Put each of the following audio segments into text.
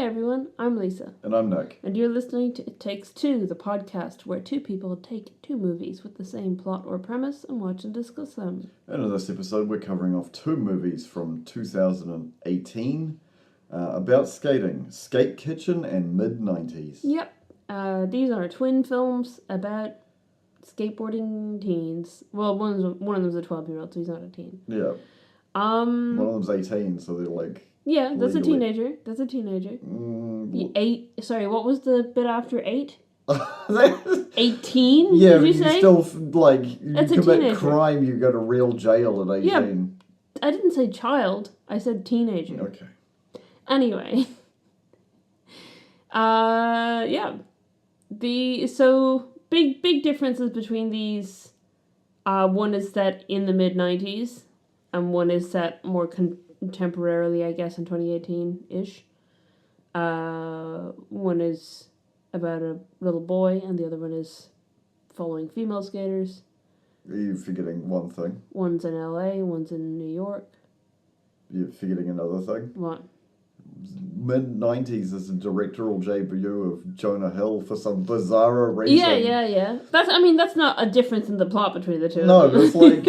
Hi everyone, I'm Lisa. And I'm Nick. And you're listening to It Takes Two, the podcast where two people take two movies with the same plot or premise and watch and discuss them. And in this episode, we're covering off two movies from 2018 about skating, Skate Kitchen and mid-90s. Yep. These are twin films about skateboarding teens. Well, one of them's a 12-year-old, so he's not a teen. Yeah. One of them's 18, so they're like... Yeah, that's legally... a teenager. What was the bit after 8? 18? Yeah, did you but say? You commit crime, you go to real jail at 18. Yeah, I didn't say child, I said teenager. Okay. Anyway. Yeah. Big differences between these. One is set in the mid-90s, and one is set more contemporarily, I guess, in 2018-ish. One is about a little boy, and the other one is following female skaters. Are you forgetting one thing? One's in LA, one's in New York. You're forgetting another thing? What? Mid-90s is a directorial debut of Jonah Hill for some bizarre reason. Yeah. That's not a difference in the plot between the two. No, it's like...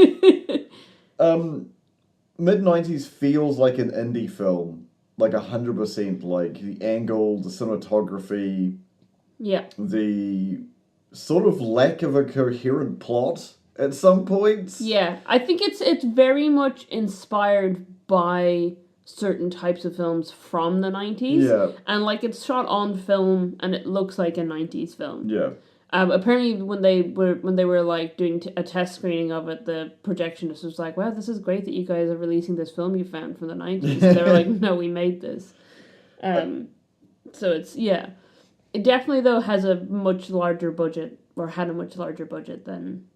mid-90s feels like an indie film. Like 100%. Like, the angle, the cinematography... Yeah. The sort of lack of a coherent plot at some points. Yeah, I think it's very much inspired by certain types of films from the 90s. Yeah. And, like, it's shot on film, and it looks like a 90s film. Yeah. Apparently, when they were like doing a test screening of it, the projectionist was like, "Wow, this is great that you guys are releasing this film you found from the 90s." So they were like, "No, we made this." So it's it definitely though has a much larger budget, or had a much larger budget than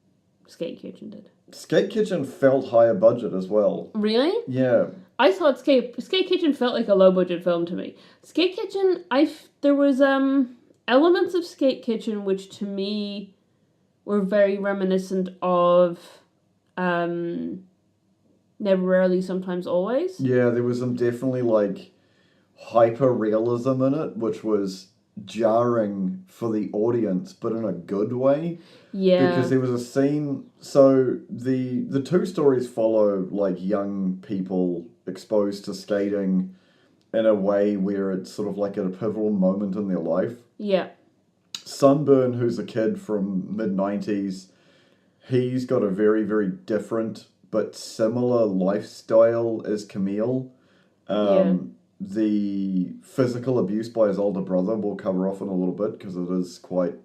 Skate Kitchen did. Skate Kitchen felt higher budget as well. Really? Yeah. I thought Skate Kitchen felt like a low budget film to me. Skate Kitchen, there was elements of Skate Kitchen which to me were very reminiscent of Never Rarely, Sometimes Always. Yeah, there was some definitely like hyper realism in it, which was jarring for the audience, but in a good way. Yeah. Because there was a scene, so the two stories follow like young people exposed to skating in a way where it's sort of like at a pivotal moment in their life. Yeah. Sunburn, who's a kid from mid-90s, he's got a very, very different but similar lifestyle as Camille. The physical abuse by his older brother we'll cover off in a little bit because it is quite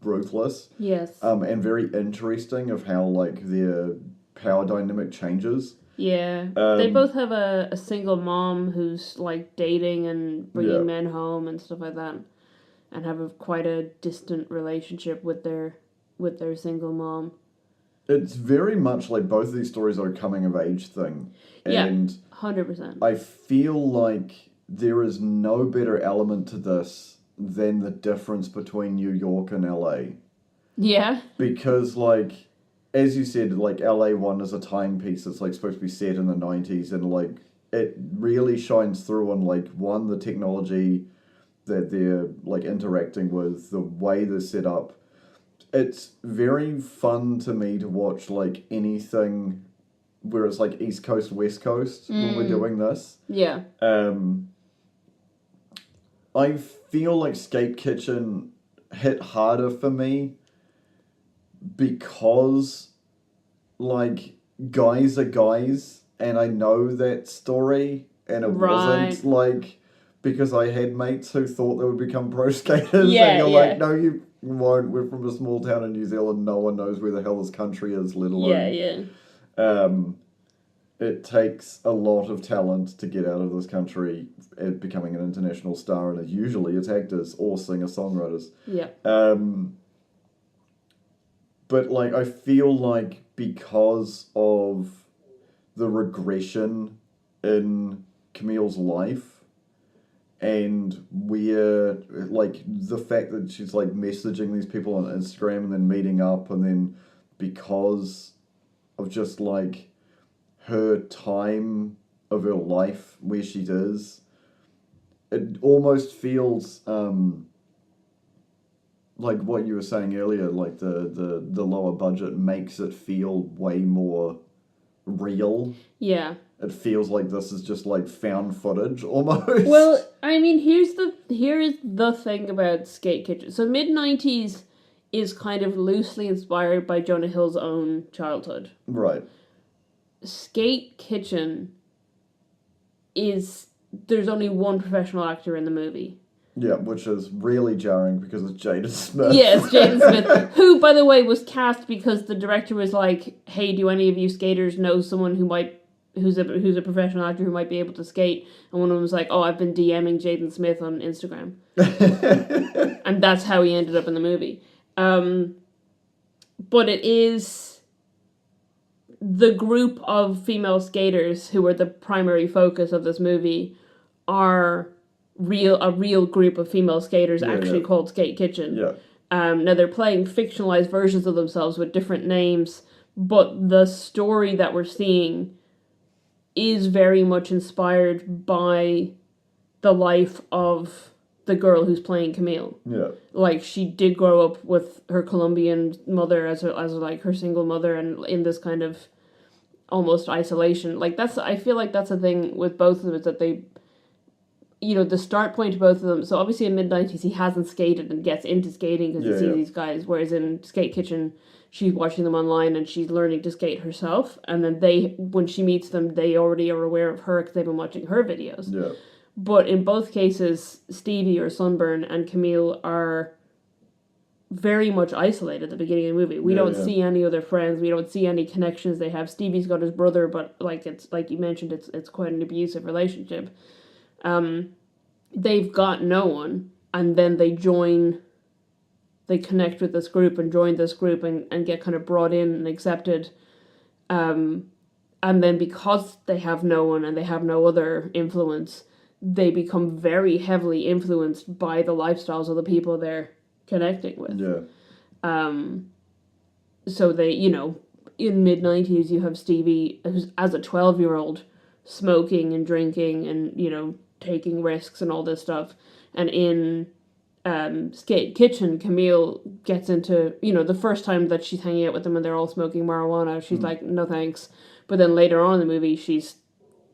ruthless. Yes. And very interesting of how like their power dynamic changes. Yeah. They both have a single mom who's like dating and bringing men home and stuff like that, and have quite a distant relationship with their single mom. It's very much like both of these stories are a coming of age thing. And 100%. I feel like there is no better element to this than the difference between New York and LA. Yeah. Because like, as you said, like LA one is a timepiece. It's like supposed to be set in the 90s, and like it really shines through on like one, the technology that they're like interacting with, the way they're set up. It's very fun to me to watch like anything where it's like East Coast, West Coast when we're doing this. Yeah. I feel like Skate Kitchen hit harder for me because like guys are guys, and I know that story, and it wasn't like because I had mates who thought they would become pro skaters. Yeah, and you're like, no, you won't. We're from a small town in New Zealand. No one knows where the hell this country is, let alone... It takes a lot of talent to get out of this country at becoming an international star, and usually it's actors or singer-songwriters. Yeah. But, like, I feel like because of the regression in Camille's life, and where, like, the fact that she's, like, messaging these people on Instagram and then meeting up, and then because of just, like, her time of her life where she is, it almost feels like what you were saying earlier, like the lower budget makes it feel way more real. Yeah. It feels like this is just like found footage almost. Well, I mean, here is the thing about Skate Kitchen. So mid-90s is kind of loosely inspired by Jonah Hill's own childhood. Right. Skate Kitchen there's only one professional actor in the movie. Yeah, which is really jarring because it's Jaden Smith. Yeah, it's Jaden Smith, who, by the way, was cast because the director was like, "Hey, do any of you skaters know someone who's a professional actor who might be able to skate?" And one of them was like, "Oh, I've been DMing Jaden Smith on Instagram," and that's how he ended up in the movie. But it is the group of female skaters who are the primary focus of this movie are a real group of female skaters called Skate Kitchen. Yeah. Now they're playing fictionalized versions of themselves with different names, but the story that we're seeing is very much inspired by the life of the girl who's playing Camille. Yeah. Like, she did grow up with her Colombian mother as her single mother, and in this kind of almost isolation. Like, I feel like that's the thing with both of them, is that they, the start point of both of them. So obviously in mid-90s he hasn't skated and gets into skating because he sees these guys, whereas in Skate Kitchen she's watching them online and she's learning to skate herself, and then when she meets them, they already are aware of her because they've been watching her videos. Yeah. But in both cases, Stevie or Sunburn and Camille are very much isolated at the beginning of the movie. We don't see any other friends. We don't see any connections they have. Stevie's got his brother, but it's like you mentioned, it's quite an abusive relationship. They've got no one, and then they connect with this group and join this group and get kind of brought in and accepted. And then because they have no one and they have no other influence, they become very heavily influenced by the lifestyles of the people they're connecting with. Yeah. So they, in mid-90s you have Stevie, who's as a 12-year-old, smoking and drinking and, taking risks and all this stuff. And in Skate Kitchen, Camille gets into, the first time that she's hanging out with them and they're all smoking marijuana, she's like, no thanks. But then later on in the movie, she's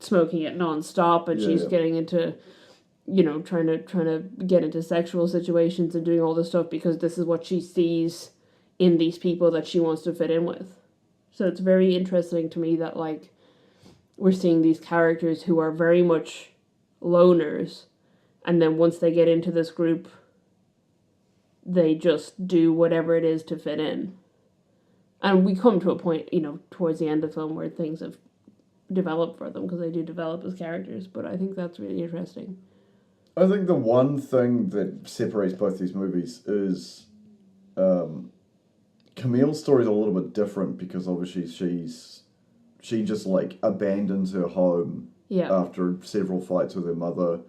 smoking it non-stop, and she's getting into, trying to get into sexual situations and doing all this stuff because this is what she sees in these people that she wants to fit in with. So it's very interesting to me that, like, we're seeing these characters who are very much loners, and then once they get into this group, they just do whatever it is to fit in. And we come to a point, towards the end of the film where things have developed for them, because they do develop as characters, but I think that's really interesting. I think the one thing that separates both these movies is Camille's story is a little bit different because obviously she just like abandons her home after several fights with her mother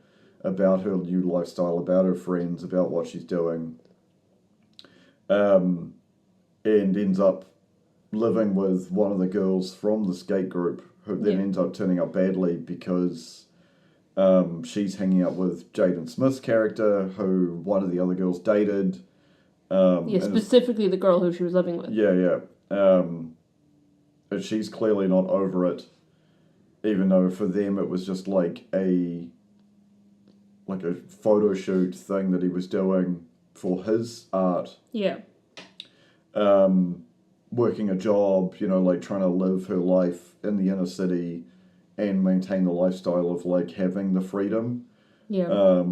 about her new lifestyle, about her friends, about what she's doing, and ends up living with one of the girls from the skate group, who then ends up turning out badly because she's hanging out with Jaden Smith's character, who one of the other girls dated. Specifically the girl who she was living with. And she's clearly not over it, even though for them it was just like a photo shoot thing that he was doing for his art. Yeah. Working a job, like trying to live her life in the inner city and maintain the lifestyle of like having the freedom. Yeah.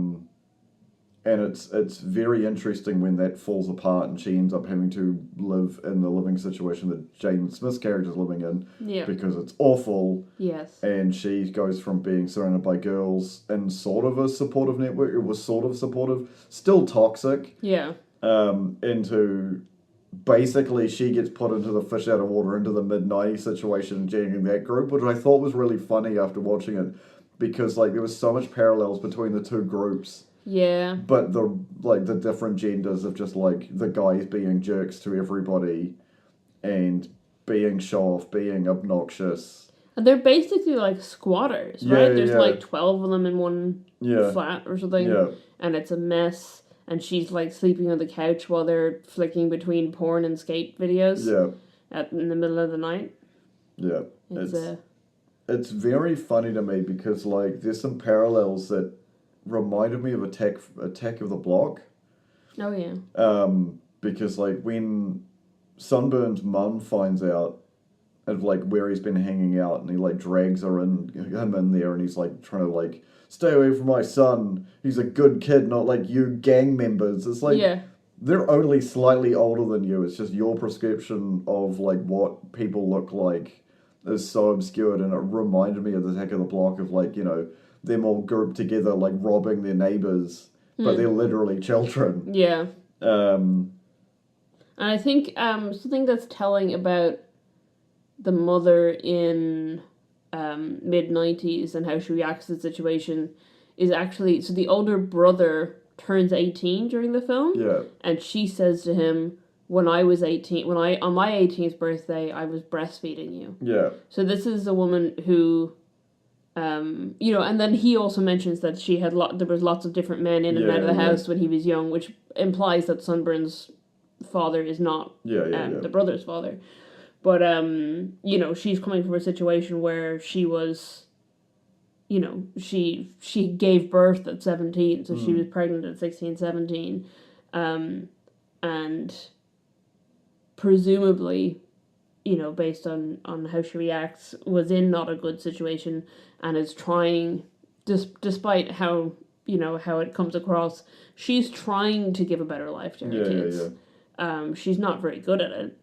And it's very interesting when that falls apart and she ends up having to live in the living situation that Jaden Smith's character is living in. Yeah. Because it's awful. Yes. And she goes from being surrounded by girls in sort of a supportive network, it was sort of supportive, still toxic. Yeah. Into basically she gets put into the fish out of water, into the mid-90s situation, joining that group, which I thought was really funny after watching it, because like there was so much parallels between the two groups. Yeah. But the different genders of just like the guys being jerks to everybody and being show off, being obnoxious. And they're basically like squatters, Yeah, right? There's yeah. like 12 of them in one Yeah. flat or something. Yeah. And it's a mess. And she's like sleeping on the couch while they're flicking between porn and skate videos in the middle of the night. Yeah. It's It's very funny to me because like there's some parallels that reminded me of Attack of the Block. Oh yeah. Because like when Sunburn's mum finds out of like where he's been hanging out and he like drags him in there and he's like trying to like stay away from my son. He's a good kid, not like you gang members. It's like they're only slightly older than you. It's just your prescription of like what people look like is so obscured, and it reminded me of the Attack of the Block of like, you know, them all grouped together like robbing their neighbours, but they're literally children. Yeah. And I think something that's telling about the mother in mid-90s and how she reacts to the situation is actually, so the older brother turns 18 during the film. Yeah. And she says to him, when I was 18, on my 18th birthday, I was breastfeeding you. Yeah. So this is a woman who, you know, and then he also mentions that she had there was lots of different men in and out of the house when he was young, which implies that Sunburn's father is not the brother's father. But, you know, she's coming from a situation where she was, you know, she gave birth at 17, so she was pregnant at 16, 17. And presumably, you know, based on how she reacts, was in not a good situation and is trying, despite how, you know, how it comes across, she's trying to give a better life to her kids. She's not very good at it,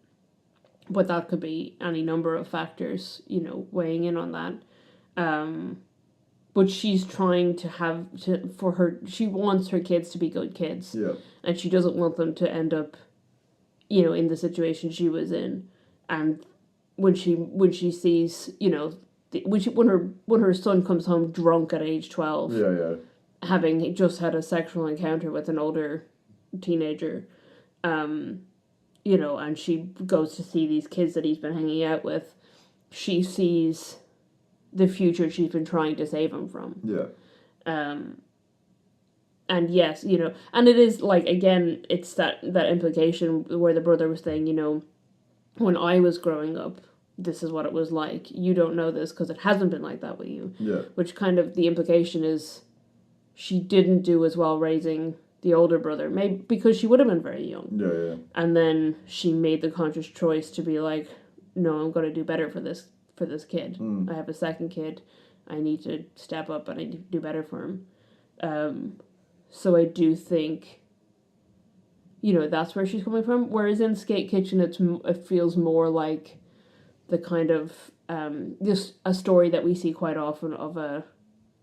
but that could be any number of factors, you know, weighing in on that. But she's trying she wants her kids to be good kids. Yeah. And she doesn't want them to end up, you know, in the situation she was in. And when she sees, you know, when her son comes home drunk at age 12, having just had a sexual encounter with an older teenager, you know, and she goes to see these kids that he's been hanging out with, she sees the future she's been trying to save him from. Yeah. And yes, you know, and it is like, again, it's that implication where the brother was saying, you know, when I was growing up, this is what it was like. You don't know this because it hasn't been like that with you. Yeah. Which kind of, the implication is she didn't do as well raising the older brother, maybe because she would have been very young. Yeah. And then she made the conscious choice to be like, no, I'm going to do better for this kid. I have a second kid. I need to step up and I need to do better for him. So I do think, you know, that's where she's coming from. Whereas in Skate Kitchen, it feels more like the kind of just a story that we see quite often of a,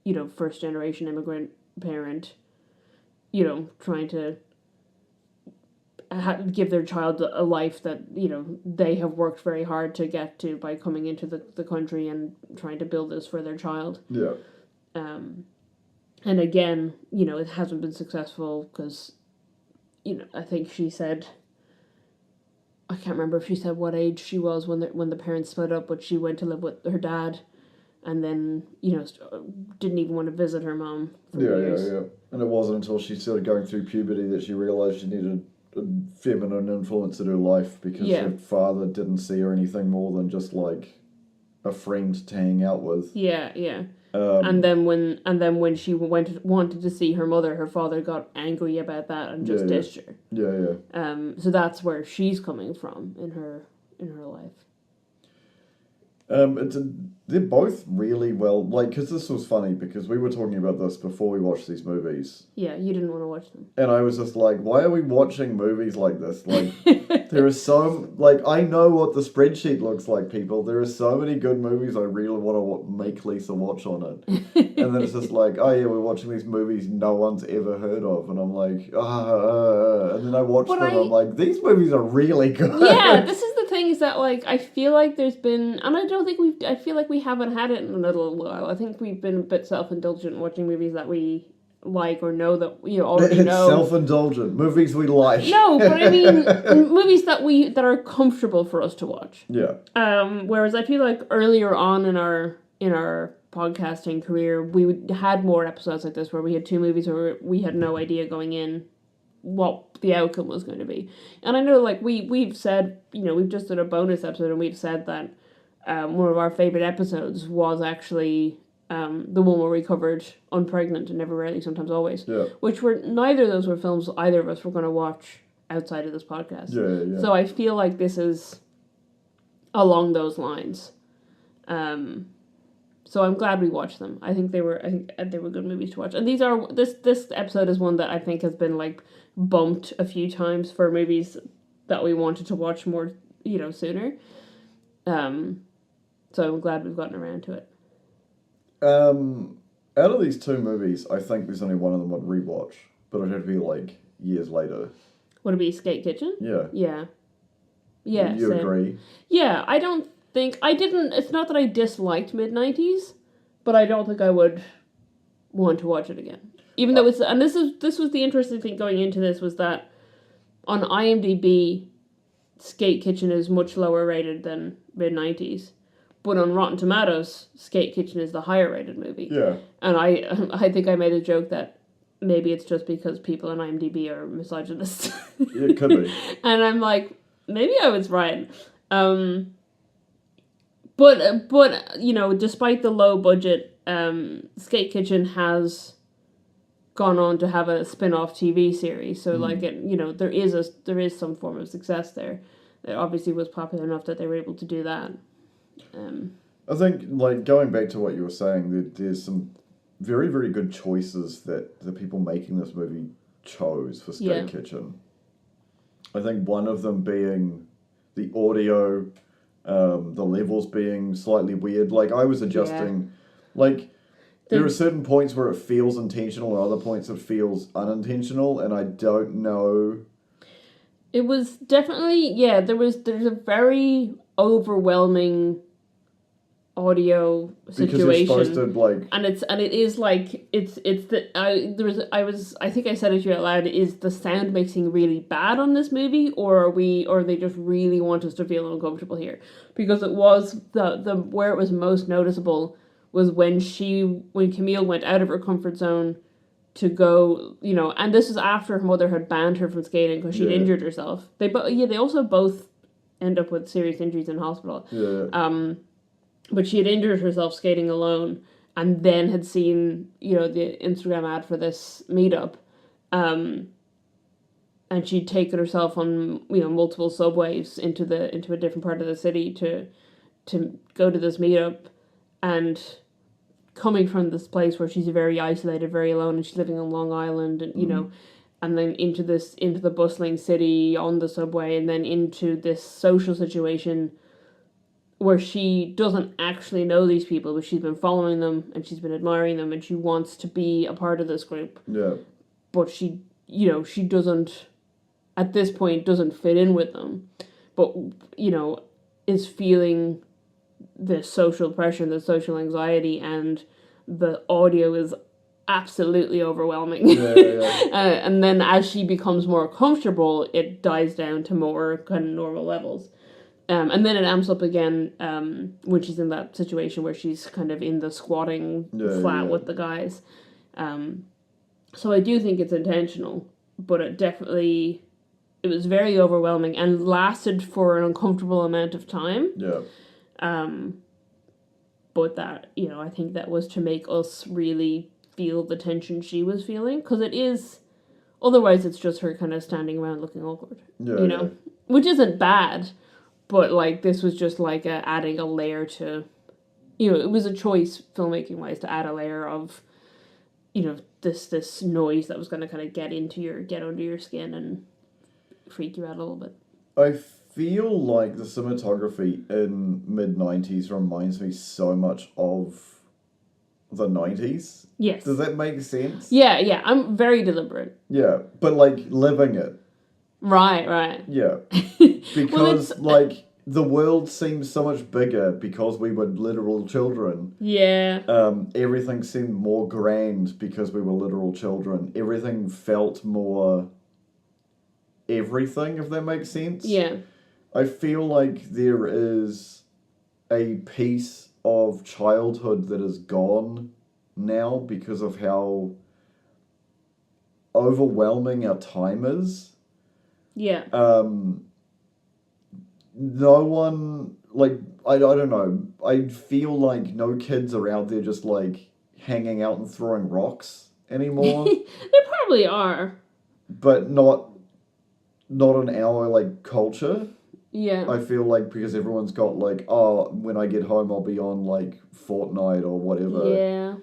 you know, first generation immigrant parent, you know, trying to give their child a life that, you know, they have worked very hard to get to by coming into the country and trying to build this for their child. Yeah. And again, you know, it hasn't been successful because, you know, I think she said, I can't remember if she said what age she was when the parents split up, but she went to live with her dad and then, you know, didn't even want to visit her mom for years. Yeah. And it wasn't until she started going through puberty that she realised she needed a feminine influence in her life because her father didn't see her anything more than just like a friend to hang out with. Yeah. And then when she wanted to see her mother, her father got angry about that and just ditched her. Yeah. So that's where she's coming from in her life. They're both really well, like, because this was funny because we were talking about this before we watched these movies. Yeah, you didn't want to watch them. And I was just like, why are we watching movies like this? Like, there are so, like, I know what the spreadsheet looks like, people. There are so many good movies I really want to make Lisa watch on it. And then it's just like, oh yeah, we're watching these movies no one's ever heard of. And I'm like, and then I watch them, I'm like, these movies are really good. Yeah, this is the thing is that, like, I feel like there's been, and I feel like we haven't had it in a little while. I think we've been a bit self-indulgent watching movies that we like or know that already It's know. self-indulgent. Movies we like. No, but I mean movies that are comfortable for us to watch. Yeah. Whereas I feel like earlier on in our podcasting career, we had more episodes like this where we had two movies where we had no idea going in what the outcome was going to be. And I know, like, we've said, we've just done a bonus episode and we've said that one of our favourite episodes was actually the one where we covered Unpregnant and Never, Rarely, Sometimes, Always. Yeah. Which neither of those were films either of us were going to watch outside of this podcast. Yeah. So I feel like this is along those lines. So I'm glad we watched them. I think they were good movies to watch. And this episode is one that I think has been like bumped a few times for movies that we wanted to watch more, sooner. So I'm glad we've gotten around to it. Out of these two movies, I think there's only one of them I'd rewatch, but it'd have to be like years later. Would it be Skate Kitchen? Yeah. Yeah. Yeah. You agree? Yeah, it's not that I disliked mid-90s, but I don't think I would want to watch it again. Even though this was the interesting thing going into this, was that on IMDb, Skate Kitchen is much lower rated than mid-90s. But on Rotten Tomatoes, Skate Kitchen is the higher rated movie. Yeah. And I think I made a joke that maybe it's just because people on IMDb are misogynists. Yeah, it could be. And I'm like, maybe I was right. But despite the low budget, Skate Kitchen has gone on to have a spin-off TV series. So there is some form of success there. It obviously was popular enough that they were able to do that. I think, like, going back to what you were saying, there's some very, very good choices that the people making this movie chose for Skate Kitchen. I think one of them being the audio, the levels being slightly weird. Like, I was adjusting, there are certain points where it feels intentional and other points it feels unintentional, and I don't know. It was definitely, there's a very overwhelming audio situation. Because you're supposed to, like... And it is like, I think I said it to you out loud, is the sound mixing really bad on this movie, or they just really want us to feel uncomfortable here? Because it was, where it was most noticeable was when Camille went out of her comfort zone to go, and this is after her mother had banned her from skating because she'd injured herself. They also both end up with serious injuries in hospital. Yeah. But she had injured herself skating alone, and then had seen, the Instagram ad for this meetup, and she'd taken herself on, multiple subways into a different part of the city to go to this meetup, and coming from this place where she's very isolated, very alone, and she's living on Long Island, and and then into the bustling city on the subway, and then into this social situation where she doesn't actually know these people, but she's been following them and she's been admiring them and she wants to be a part of this group. Yeah. But she doesn't, at this point, doesn't fit in with them. But, is feeling the social pressure and the social anxiety, and the audio is absolutely overwhelming. Yeah. And then as she becomes more comfortable, it dies down to more kind of normal levels. And then it amps up again when she's in that situation where she's kind of in the squatting flat with the guys. So I do think it's intentional, but it was very overwhelming and lasted for an uncomfortable amount of time. Yeah. But that, I think that was to make us really feel the tension she was feeling, because it is, otherwise it's just her kind of standing around looking awkward, which isn't bad. But, like, this was just, like, adding a layer to... it was a choice, filmmaking-wise, to add a layer of, this noise that was going to kind of get under your skin and freak you out a little bit. I feel like the cinematography in mid-90s reminds me so much of the 90s. Yes. Does that make sense? Yeah. I'm very deliberate. Yeah, but, like, living it. Right. Yeah. Because, the world seemed so much bigger because we were literal children. Yeah. Everything seemed more grand because we were literal children. Everything felt more everything, if that makes sense. Yeah. I feel like there is a piece of childhood that is gone now because of how overwhelming our time is. Yeah. No one, like, I don't know, I feel like no kids are out there just, like, hanging out and throwing rocks anymore. There probably are. But not in our, like, culture. Yeah. I feel like because everyone's got, like, oh, when I get home I'll be on, like, Fortnite or whatever. Yeah.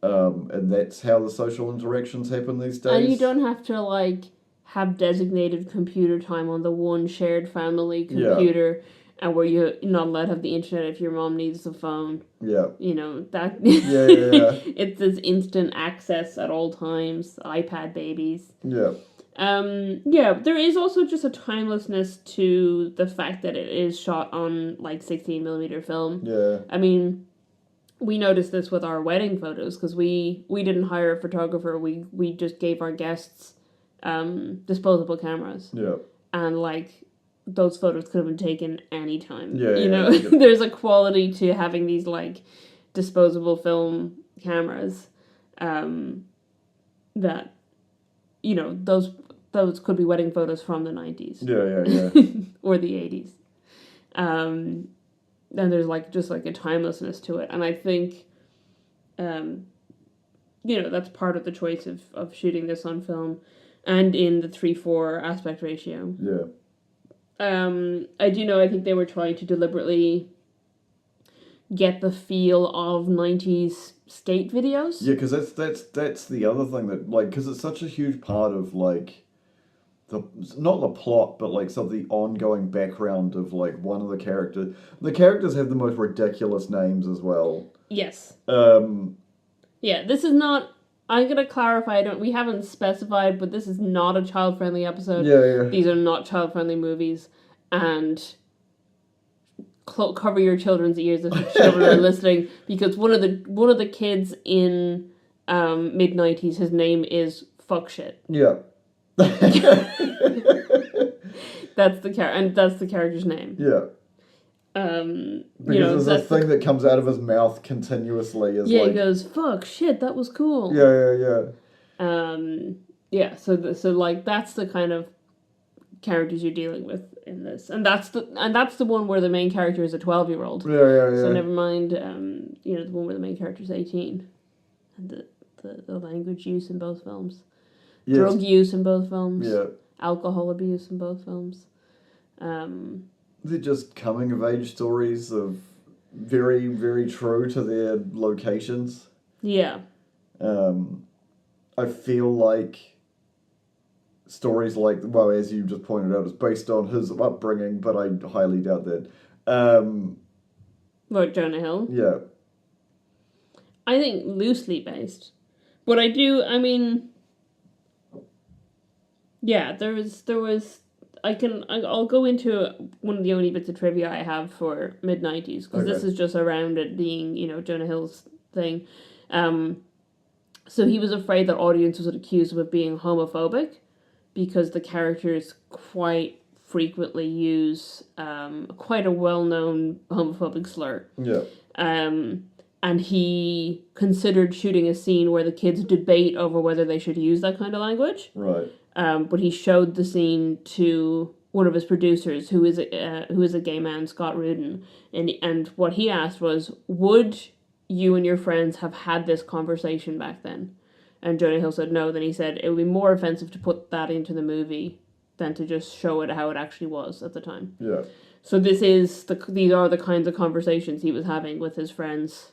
And that's how the social interactions happen these days. And you don't have to, like, have designated computer time on the one shared family computer, and where you're not allowed to have the internet if your mom needs the phone. Yeah. You know, that... Yeah. It's this instant access at all times. iPad babies. Yeah. Yeah, there is also just a timelessness to the fact that it is shot on, like, 16mm film. Yeah. I mean... We noticed this with our wedding photos because we didn't hire a photographer. We just gave our guests disposable cameras. Yeah. And, like, those photos could have been taken anytime. Yeah, you know, there's a quality to having these, like, disposable film cameras that, you know, those could be wedding photos from the 90s. Yeah. Or the 80s. And there's, like, just, like, a timelessness to it. And I think, you know, that's part of the choice of shooting this on film and in the 3:4 aspect ratio. Yeah. I do know, I think they were trying to deliberately get the feel of 90s skate videos. Yeah, because that's the other thing that, like, because it's such a huge part of, like, not the plot, but, like, some of the ongoing background of, like, one of the characters. The characters have the most ridiculous names as well. Yes. Yeah, this is not... I'm going to clarify, we haven't specified, but this is not a child-friendly episode. Yeah. These are not child-friendly movies. And cover your children's ears if your children are listening, because one of the kids in mid-90s, his name is Fuck Shit. Yeah. That's the character's name. Yeah. Because there's a thing that comes out of his mouth continuously. Is he goes, "Fuck, shit, that was cool." Yeah. So like that's the kind of characters you're dealing with in this, and that's the one where the main character is a 12-year-old. Yeah. So never mind, the one where the main character is 18, and the language use in both films. Yes. Drug use in both films. Yeah. Alcohol abuse in both films. They're just coming of age stories of very, very true to their locations. Yeah. I feel like stories like, well, as you just pointed out, is based on his upbringing, but I highly doubt that. What, Jonah Hill? Yeah. I think loosely based. But yeah, there was I'll go into one of the only bits of trivia I have for mid-90s, because this is just around it being, Jonah Hill's thing. So he was afraid that audiences would accuse him of being homophobic, because the characters quite frequently use quite a well-known homophobic slur. Yeah. And he considered shooting a scene where the kids debate over whether they should use that kind of language. Right. But he showed the scene to one of his producers, who is a gay man, Scott Rudin, and what he asked was, would you and your friends have had this conversation back then? And Jonah Hill said no. Then he said it would be more offensive to put that into the movie than to just show it how it actually was at the time. Yeah. So these are the kinds of conversations he was having with his friends,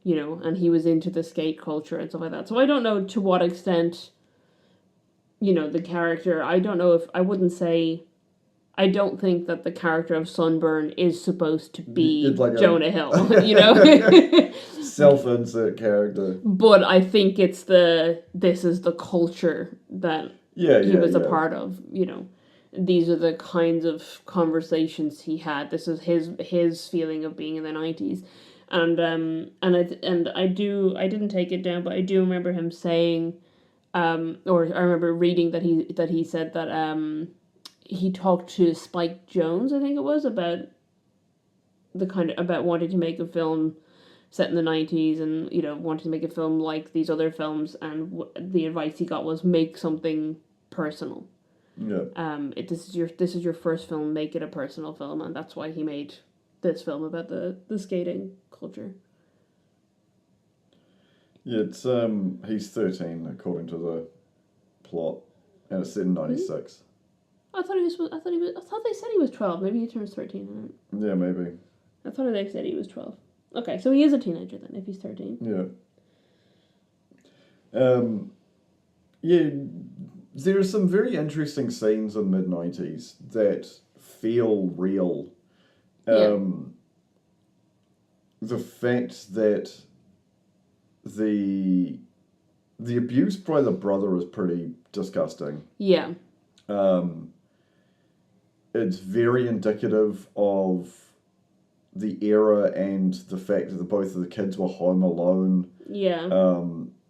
and he was into the skate culture and stuff like that. So I don't know to what extent, the character, I don't think that the character of Sunburn is supposed to be like Jonah Hill, Self-insert character. But I think this is the culture that he was a part of, these are the kinds of conversations he had. This is his feeling of being in the 90s. And I didn't take it down, but I do remember him saying, or I remember reading that he said that he talked to Spike Jonze, I think it was, about about wanting to make a film set in the 90s, and wanting to make a film like these other films, and the advice he got was make something personal. Yeah. This is your first film, make it a personal film, and that's why he made this film about the skating culture. Yeah, it's he's 13 according to the plot, and it's set in 96. I thought they said he was 12. Maybe he turns 13. Yeah, maybe. I thought they said he was 12. Okay, so he is a teenager then, if he's 13. Yeah. Yeah, there are some very interesting scenes in mid-90s that feel real. The fact that the abuse by the brother is pretty disgusting. Yeah. It's very indicative of the era and the fact that both of the kids were home alone. Yeah.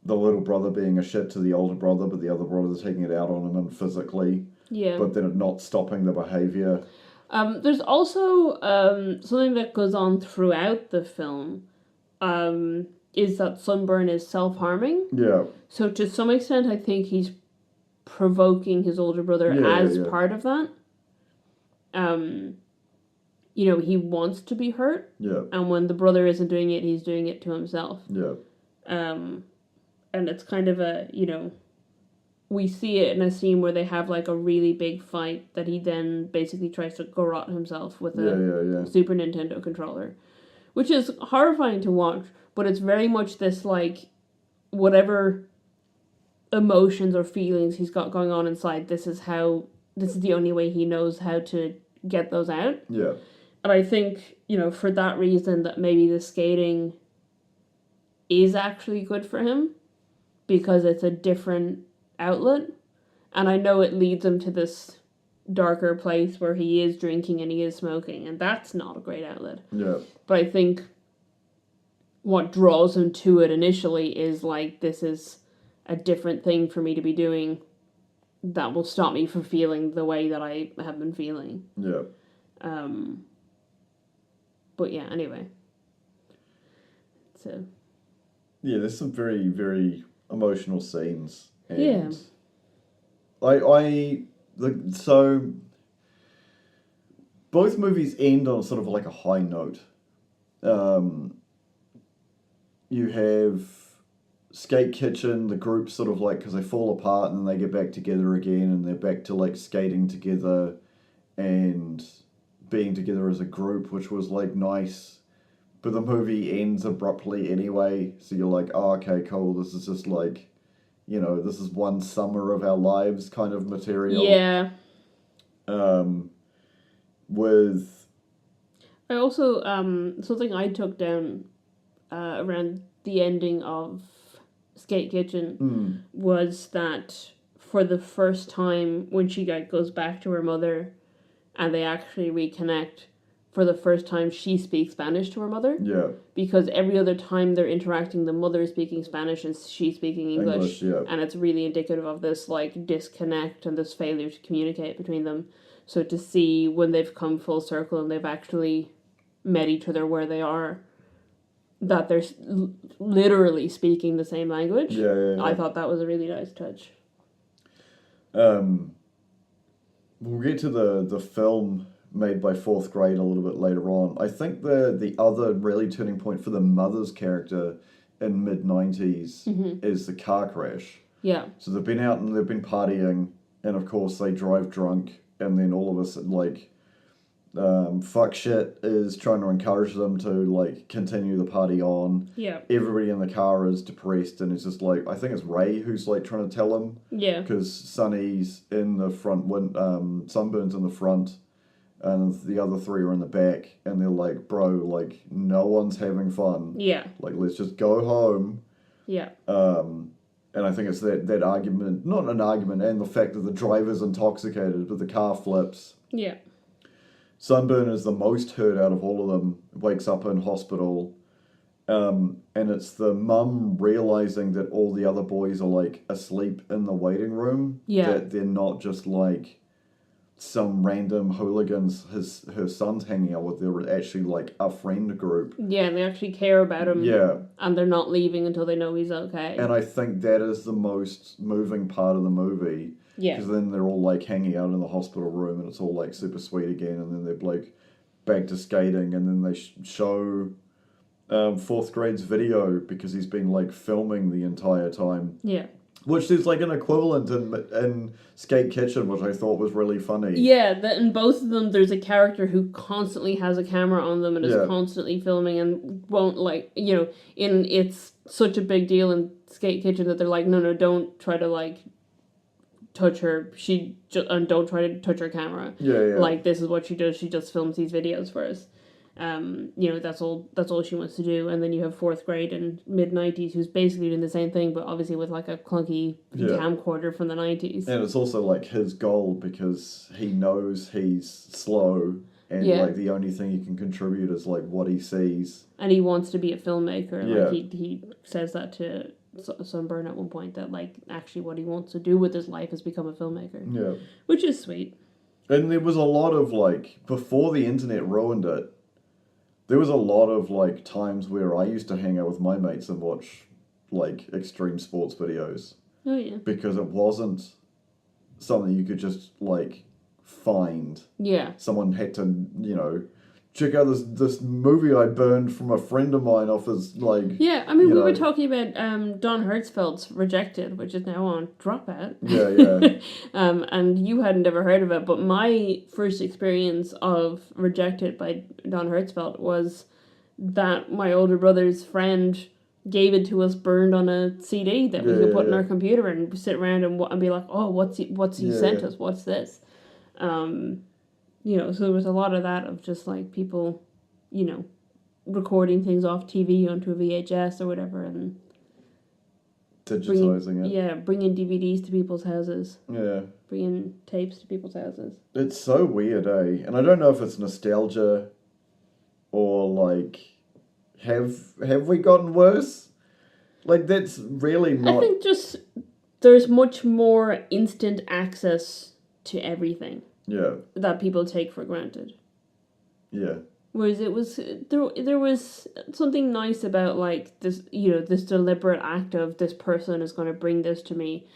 The little brother being a shit to the older brother, but the other brother taking it out on him and physically. Yeah. But then it not stopping the behaviour. There's also something that goes on throughout the film, is that Sunburn is self-harming. Yeah. So to some extent, I think he's provoking his older brother as part of that. He wants to be hurt. Yeah. And when the brother isn't doing it, he's doing it to himself. Yeah. And it's kind of we see it in a scene where they have like a really big fight that he then basically tries to garrote himself with a Super Nintendo controller, which is horrifying to watch, but it's very much this like whatever emotions or feelings he's got going on inside, this is the only way he knows how to get those out. Yeah. And I think, for that reason, that maybe the skating is actually good for him, because it's a different outlet. And I know it leads him to this darker place where he is drinking and he is smoking, and that's not a great outlet. Yeah. But I think what draws him to it initially is like, this is a different thing for me to be doing that will stop me from feeling the way that I have been feeling. Yeah. But yeah, anyway. So. Yeah, there's some very, very emotional scenes. And yeah. So both movies end on sort of like a high note. You have Skate Kitchen, the group sort of like, because they fall apart and then they get back together again, and they're back to like skating together and being together as a group, which was like nice. But the movie ends abruptly anyway, so you're like, oh, okay, cool, this is just like, this is one summer of our lives kind of material. Yeah. With... I also, something I took down around the ending of Skate Kitchen was that for the first time, when she goes back to her mother and they actually reconnect, for the first time she speaks Spanish to her mother. Yeah. Because every other time they're interacting, the mother is speaking Spanish and she's speaking English. Yeah. And it's really indicative of this like disconnect and this failure to communicate between them. So to see when they've come full circle and they've actually met each other where they are, that they're literally speaking the same language. Yeah. I thought that was a really nice touch. We'll get to the film made by Fourth Grade a little bit later on. I think the other really turning point for the mother's character in mid-90s is the car crash. Yeah. So they've been out and they've been partying, and of course they drive drunk, and then all of us like fuck shit is trying to encourage them to like continue the party on. Yeah. Everybody in the car is depressed, and it's just like, I think it's Ray who's like trying to tell him. Yeah. Because Sonny's in the front, Sunburn's in the front, and the other three are in the back, and they're like, bro, like, no one's having fun. Yeah. Like, let's just go home. Yeah. And I think it's that argument, not an argument, and the fact that the driver's intoxicated, but the car flips. Yeah. Sunburn is the most hurt out of all of them, wakes up in hospital. And it's the mum realizing that all the other boys are, like, asleep in the waiting room. Yeah. That they're not just, like, some random hooligans her son's hanging out with. They're actually, like, a friend group. Yeah, they actually care about him. Yeah. And they're not leaving until they know he's okay. And I think that is the most moving part of the movie. Yeah. Because then they're all, like, hanging out in the hospital room and it's all, like, super sweet again. And then they're, like, back to skating. And then they show... fourth grade's video because he's been like filming the entire time. Yeah. Which is like an equivalent in Skate Kitchen, which I thought was really funny. Yeah, in both of them there's a character who constantly has a camera on them and is constantly filming and won't it's such a big deal in Skate Kitchen that they're like, no, don't try to like touch her. And don't try to touch her camera. Yeah. Like this is what she does. She just films these videos for us. That's all she wants to do. And then you have fourth grade and mid-90s who's basically doing the same thing, but obviously with like a clunky camcorder from the 90s. And it's also like his goal because he knows he's slow and like the only thing he can contribute is like what he sees. And he wants to be a filmmaker. Yeah. Like he says that to Sunburn at one point, that like actually what he wants to do with his life is become a filmmaker. Yeah. Which is sweet. And there was a lot of like, before the internet ruined it, there was a lot of, like, times where I used to hang out with my mates and watch, like, extreme sports videos. Oh, yeah. Because it wasn't something you could just, like, find. Yeah. Someone had to, check out this movie I burned from a friend of mine off his, like... Yeah, I mean, we were talking about Don Hertzfeldt's Rejected, which is now on Dropout. Yeah. And you hadn't ever heard of it, but my first experience of Rejected by Don Hertzfeldt was that my older brother's friend gave it to us burned on a CD that we could put in our computer and sit around and be like, oh, what's he sent us? What's this? So there was a lot of that of just like people, recording things off TV onto a VHS or whatever and digitizing it. Yeah, bringing DVDs to people's houses. Yeah. Bringing tapes to people's houses. It's so weird, eh? And I don't know if it's nostalgia or like, have we gotten worse? Like, that's really not... I think just there's much more instant access to everything. Yeah. That people take for granted. Yeah. Whereas there was something nice about like this, this deliberate act of this person is going to bring this to me,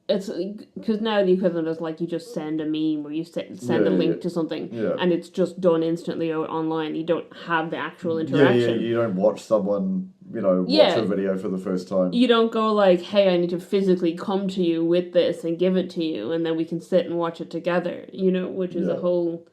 it's because now the equivalent is like you just send a meme or you send a link to something and it's just done instantly online. You don't have the actual interaction. Yeah, you don't watch someone, watch a video for the first time. You don't go like, hey, I need to physically come to you with this and give it to you and then we can sit and watch it together, which is a whole...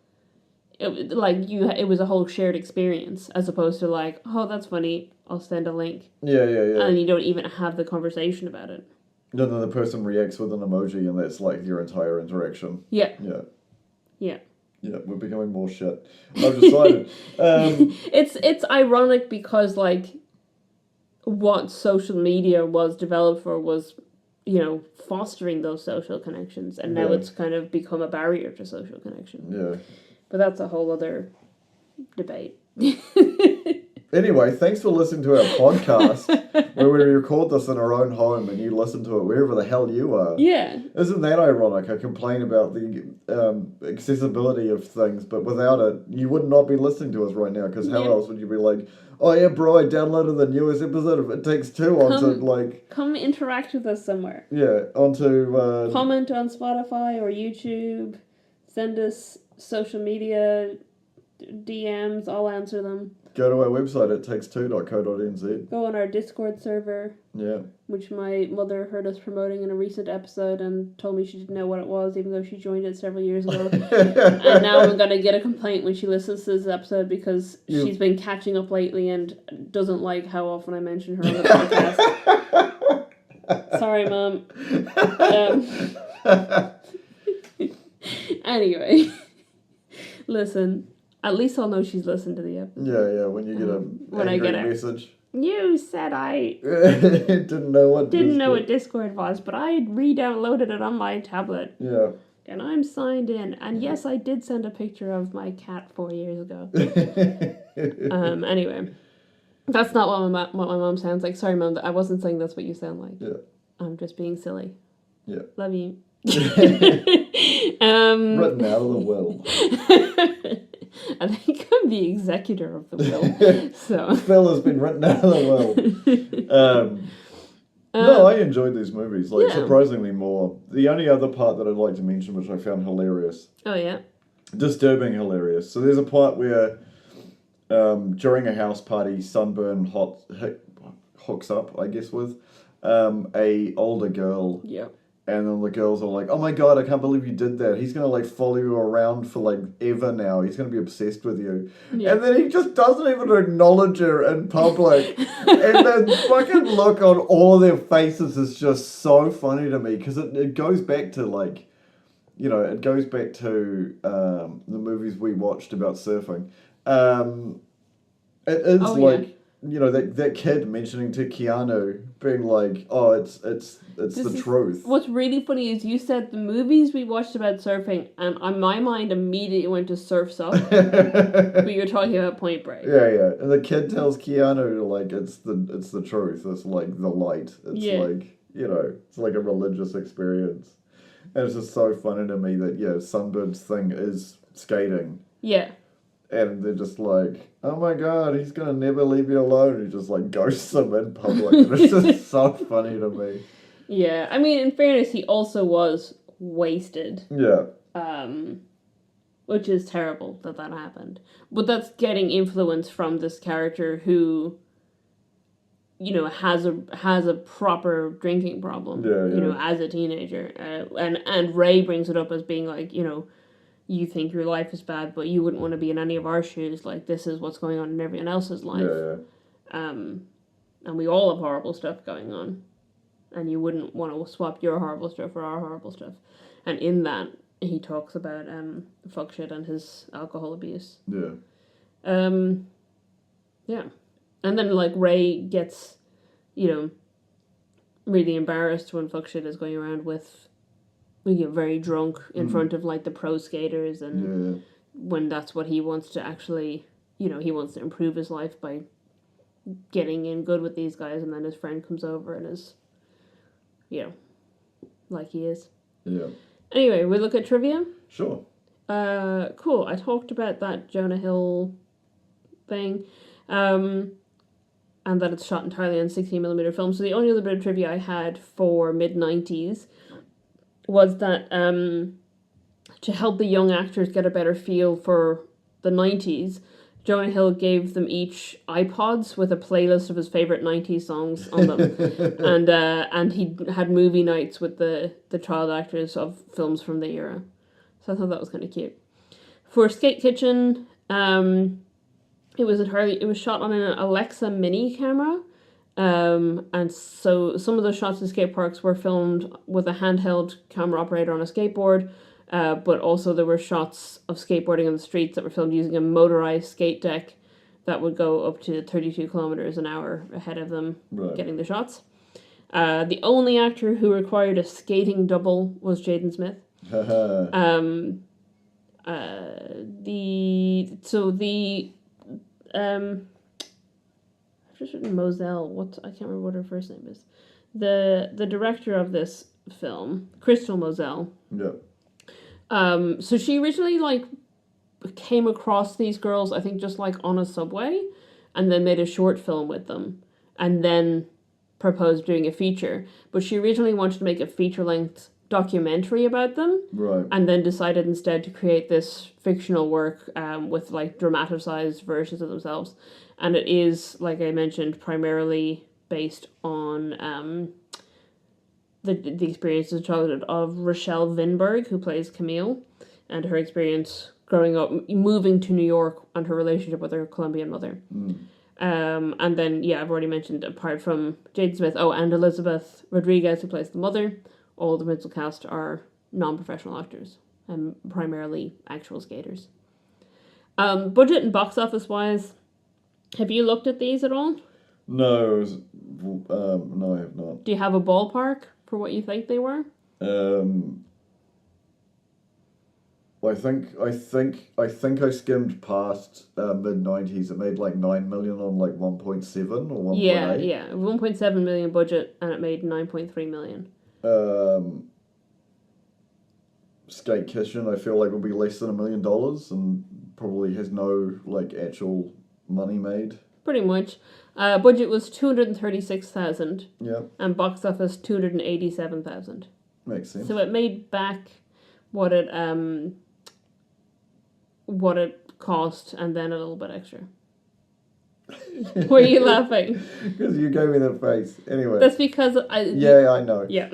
It was a whole shared experience as opposed to like, oh, that's funny, I'll send a link. Yeah. And you don't even have the conversation about it. No, then the person reacts with an emoji and that's like your entire interaction. Yeah. Yeah, we're becoming more shit. I've decided. It's ironic because like what social media was developed for was, fostering those social connections and now it's kind of become a barrier to social connection. Yeah. But that's a whole other debate. Anyway, thanks for listening to our podcast where we record this in our own home and you listen to it wherever the hell you are. Yeah. Isn't that ironic? I complain about the accessibility of things, but without it, you would not be listening to us right now because how else would you be like, oh yeah, bro, I downloaded the newest episode of It Takes Two Come interact with us somewhere. Yeah, onto... comment on Spotify or YouTube. Send us social media DMs, I'll answer them. Go to our website at takes2.co.nz. Go on our Discord server. Yeah. Which my mother heard us promoting in a recent episode and told me she didn't know what it was, even though she joined it several years ago. And now I'm going to get a complaint when she listens to this episode because she's been catching up lately and doesn't like how often I mention her on the podcast. Sorry, Mom. Anyway. Listen, at least I'll know she's listened to the episode. Yeah, when you get a message. You said I didn't know what Discord was, but I re-downloaded it on my tablet. Yeah. And I'm signed in. And yes, I did send a picture of my cat 4 years ago. Anyway. That's not what my mom sounds like. Sorry, Mom, I wasn't saying that's what you sound like. Yeah. I'm just being silly. Yeah. Love you. Written out of the will. I think I'm the executor of the will. So Phil has been written out of the will. No, I enjoyed these movies, surprisingly more. The only other part that I'd like to mention, which I found hilarious. Oh, yeah? Disturbing hilarious. So there's a part where, during a house party, Sunburn hooks up, I guess, with a older girl. Yeah. And then the girls are like, "Oh my god, I can't believe you did that. He's gonna follow you around for ever now. He's gonna be obsessed with you." Yeah. And then he just doesn't even acknowledge her in public. And the fucking look on all of their faces is just so funny to me because it goes back to it goes back to the movies we watched about surfing. It is that kid mentioning to Keanu, being like, "Oh, it's the truth." What's really funny is you said the movies we watched about surfing, and on my mind immediately went to Surf's Up, but you're talking about Point Break. Yeah, and the kid tells Keanu it's the truth. It's like the light. It's it's like a religious experience, and it's just so funny to me that Sunbird's thing is skating. Yeah. And they're just like, "Oh my god, he's gonna never leave you alone." And he just ghosts them in public. And it's just so funny to me. Yeah, I mean, in fairness, he also was wasted. Yeah. Which is terrible that happened. But that's getting influence from this character who, has a proper drinking problem. Yeah. As a teenager, and Ray brings it up as being like, you think your life is bad, but you wouldn't want to be in any of our shoes. Like, this is what's going on in everyone else's life. Yeah. And we all have horrible stuff going on. And you wouldn't want to swap your horrible stuff for our horrible stuff. And in that, he talks about fuck shit and his alcohol abuse. Yeah. Yeah. And then, Ray gets, really embarrassed when fuck shit is going around with... We get very drunk in front of the pro skaters, and when that's what he wants to actually, he wants to improve his life by getting in good with these guys, and then his friend comes over and is, like he is. Yeah. Anyway, we look at trivia. Sure. Cool. I talked about that Jonah Hill thing, and that it's shot entirely on 16mm film. So the only other bit of trivia I had for mid-90s was that to help the young actors get a better feel for the 90s, Jonah Hill gave them each iPods with a playlist of his favourite 90s songs on them. And he had movie nights with the child actors of films from the era. So I thought that was kind of cute. For Skate Kitchen, it was shot on an Alexa mini camera. And so some of the shots of skate parks were filmed with a handheld camera operator on a skateboard, but also there were shots of skateboarding on the streets that were filmed using a motorized skate deck that would go up to 32 kilometers an hour ahead of them getting the shots. The only actor who required a skating double was Jaden Smith. Moselle, I can't remember what her first name is. The director of this film, Crystal Moselle. Yeah. So she originally came across these girls, I think just on a subway, and then made a short film with them, and then proposed doing a feature. But she originally wanted to make a feature-length documentary about them, right? And then decided instead to create this fictional work with dramatized versions of themselves. And it is, like I mentioned, primarily based on the experiences of childhood of Rochelle Vinberg, who plays Camille, and her experience growing up, moving to New York, and her relationship with her Colombian mother. And then, I've already mentioned, apart from Jade Smith, and Elizabeth Rodriguez, who plays the mother, all the principal cast are non-professional actors, and primarily actual skaters. Budget and box office-wise... Have you looked at these at all? No, no, I have not. Do you have a ballpark for what you think they were? I think I skimmed past mid-90s. It made like 9 million on like 1.7 or 1.8. Yeah, 1.7 million budget and it made 9.3 million. Skate Kitchen, I feel like will be less than $1 million and probably has no like actual money made. Pretty much. Budget was 236,000. Yeah. And box office 287,000. Makes sense. So it made back what it cost and then a little bit extra. Were you laughing? Because you gave me that face. Anyway. That's because Yeah, I know. Yeah.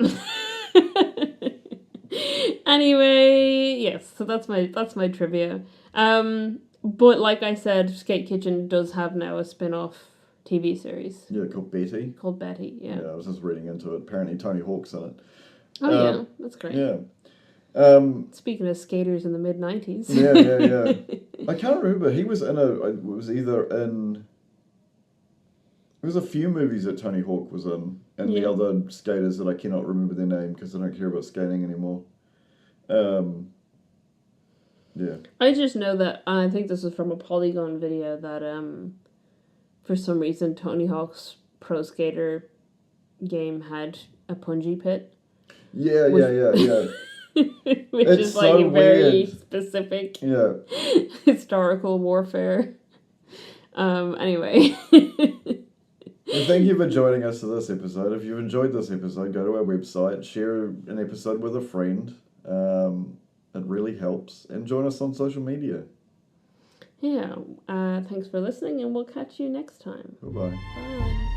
Anyway, yes. So that's my trivia. But like I said, Skate Kitchen does have now a spin-off TV series. Yeah, called Betty. Called Betty. Yeah. Yeah, I was just reading into it. Apparently, Tony Hawk's in it. Oh yeah, that's great. Yeah. Speaking of skaters in the mid-90s. Yeah. I can't remember. He was in it was a few movies that Tony Hawk was in, and the other skaters that I cannot remember their name because I don't care about skating anymore. Yeah. I just know that, and I think this is from a Polygon video, that for some reason Tony Hawk's Pro Skater game had a punji pit. Yeah. Which It's is like so a very weird. specific historical warfare. Anyway. And thank you for joining us for this episode. If you've enjoyed this episode, go to our website, share an episode with a friend. It really helps. And join us on social media. Yeah. Thanks for listening, and we'll catch you next time. Bye-bye. Bye.